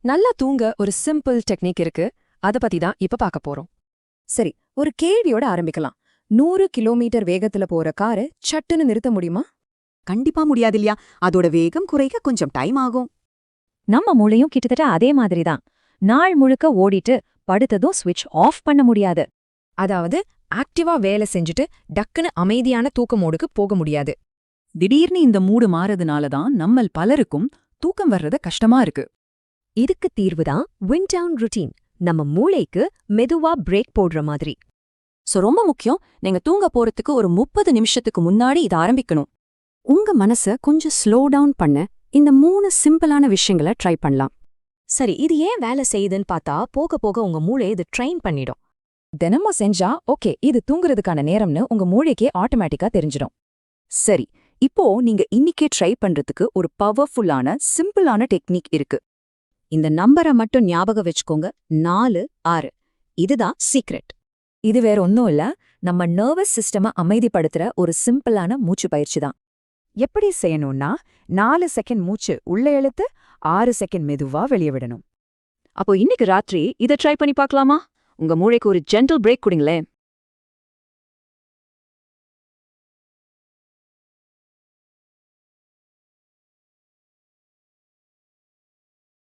நல்லா தூங்க ஒரு சிம்பிள் டெக்னிக் இருக்கு. அத பத்தி தான் இப்ப பார்க்க போறோம். சரி, ஒரு கேள்வியோட ஆரம்பிக்கலாம். 100 கிலோமீட்டர் வேகத்துல போற காரை சட்டுன்னு நிறுத்த முடியுமா? கண்டிப்பா முடியாது இல்லையா? அதோட வேகம் குறைக்க கொஞ்சம் டைம் ஆகும். நம்ம மூளையும் கிட்டத்தட்ட அதே மாதிரி தான். நாள் முழுக்க ஓடிட்டு படுத்ததும் ஸ்விட்ச் ஆஃப் பண்ண முடியாது. அதாவது ஆக்டிவா வேலை செஞ்சுட்டு டக்குன்னு அமைதியான தூக்க மோடுக்கு போக முடியாது. திடீர்னு இந்த மூடு மாறதுனால தான் நம்மள் பலருக்கும் தூக்கம் வர்றது கஷ்டமா இருக்கு. இதுக்கு தீர்வு தான் விண்ட் டவுன் ருட்டீன். நம்ம மூளைக்கு மெதுவா பிரேக் போடுற மாதிரி. ரொம்ப முக்கியம், நீங்க தூங்க போறதுக்கு ஒரு 30 நிமிஷத்துக்கு முன்னாடி இத ஆரம்பிக்கணும். உங்க மனச கொஞ்சம் ஸ்லோ டவுன் பண்ண இந்த 3 சிம்பிளான விஷயங்களை ட்ரை பண்ணலாம். சரி, இது ஏன் வேலை செய்யுதுன்னு பார்த்தா போக போக உங்க மூளை இது ட்ரெயின் பண்ணிடும். தினமும் செஞ்சா ஓகே, இது தூங்குறதுக்கான நேரம்னு உங்க மூளைக்கே ஆட்டோமேட்டிக்கா தெரிஞ்சிடும். சரி, இப்போ நீங்க இன்னிக்கே ட்ரை பண்றதுக்கு ஒரு பவர்ஃபுல்லான சிம்பிளான டெக்னிக் இருக்கு. இந்த நம்பரை மட்டும் ஞாபகம் வச்சுக்கோங்க. 4, 6. இதுதான் சீக்ரெட். இது வேற ஒன்னும் இல்ல, நம்ம நர்வஸ் சிஸ்டம அமைதிப்படுத்துற ஒரு சிம்பிளான மூச்சு பயிற்சி தான். எப்படி செய்யணும்னா 4 செகண்ட் மூச்சு உள்ள இழுத்து 6 செகண்ட் மெதுவா வெளியே விடணும். அப்போ இன்னைக்கு ராத்திரி இத ட்ரை பண்ணி பார்க்கலாமா? உங்க மூளைக்கு ஒரு ஜென்டில் பிரேக் கொடுங்களேன்.